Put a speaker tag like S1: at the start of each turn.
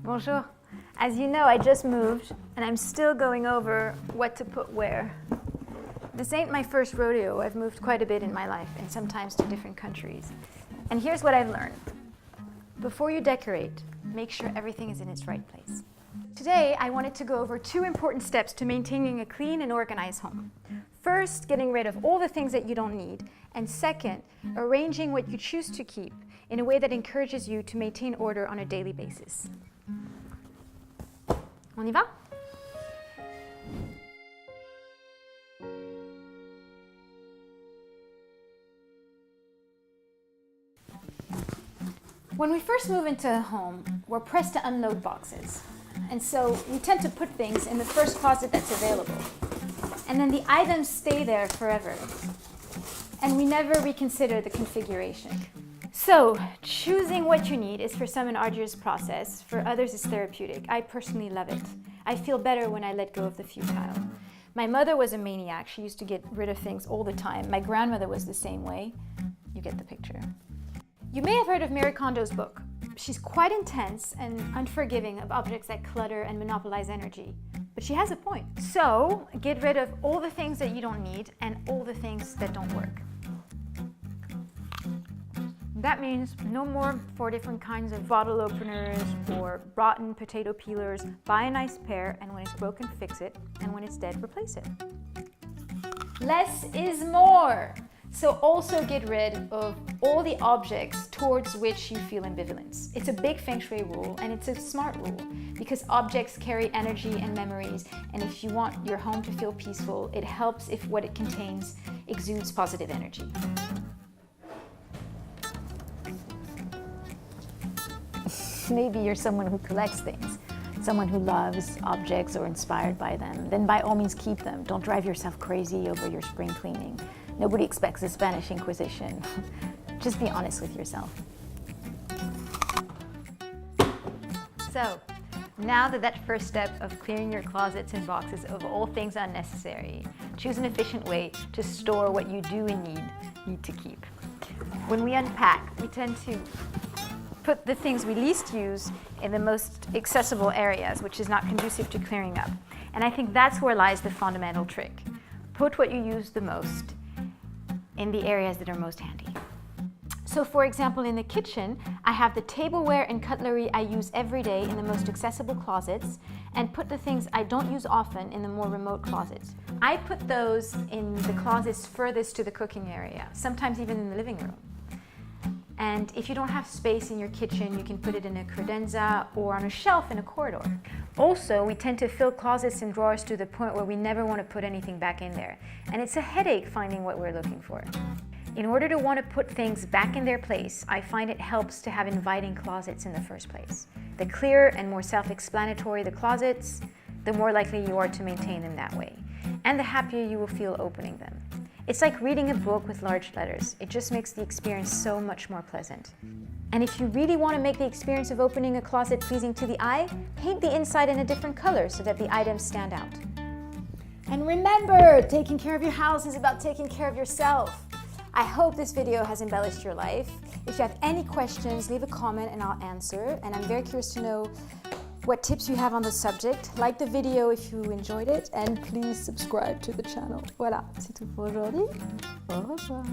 S1: Bonjour. As you know, I just moved, and I'm still going over what to put where. This ain't my first rodeo. I've moved quite a bit in my life, and sometimes to different countries. And here's what I've learned. Before you decorate, make sure everything is in its right place. Today, I wanted to go over 2 important steps to maintaining a clean and organized home. First, getting rid of all the things that you don't need, and second, arranging what you choose to keep in a way that encourages you to maintain order on a daily basis. On y va? When we first move into a home, we're pressed to unload boxes. And so we tend to put things in the first closet that's available. And then the items stay there forever. And we never reconsider the configuration. So choosing what you need is for some an arduous process, for others it's therapeutic. I personally love it. I feel better when I let go of the futile. My mother was a maniac. She used to get rid of things all the time. My grandmother was the same way. You get the picture. You may have heard of Marie Kondo's book. She's quite intense and unforgiving of objects that clutter and monopolize energy. But she has a point. So get rid of all the things that you don't need and all the things that don't work. That means no more 4 different kinds of bottle openers or rotten potato peelers. Buy a nice pair, and when it's broken, fix it, and when it's dead, replace it. Less is more. So also get rid of all the objects towards which you feel ambivalence. It's a big feng shui rule, and it's a smart rule because objects carry energy and memories, and if you want your home to feel peaceful, it helps if what it contains exudes positive energy. Maybe you're someone who collects things, someone who loves objects or inspired by them. Then by all means keep them. Don't drive yourself crazy over your spring cleaning. Nobody expects the Spanish Inquisition. Just be honest with yourself. So, now that first step of clearing your closets and boxes of all things unnecessary, choose an efficient way to store what you do and need to keep. When we unpack, we tend to put the things we least use in the most accessible areas, which is not conducive to clearing up. And I think that's where lies the fundamental trick. Put what you use the most in the areas that are most handy. So for example, in the kitchen, I have the tableware and cutlery I use every day in the most accessible closets, and put the things I don't use often in the more remote closets. I put those in the closets furthest to the cooking area, sometimes even in the living room. And if you don't have space in your kitchen, you can put it in a credenza or on a shelf in a corridor. Also, we tend to fill closets and drawers to the point where we never want to put anything back in there. And it's a headache finding what we're looking for. In order to want to put things back in their place, I find it helps to have inviting closets in the first place. The clearer and more self-explanatory the closets, the more likely you are to maintain them that way. And the happier you will feel opening them. It's like reading a book with large letters. It just makes the experience so much more pleasant. And if you really want to make the experience of opening a closet pleasing to the eye, paint the inside in a different color so that the items stand out. And remember, taking care of your house is about taking care of yourself. I hope this video has embellished your life. If you have any questions, leave a comment and I'll answer. And I'm very curious to know what tips you have on the subject. Like the video if you enjoyed it, and please subscribe to the channel. Voilà, c'est tout pour aujourd'hui. Au revoir.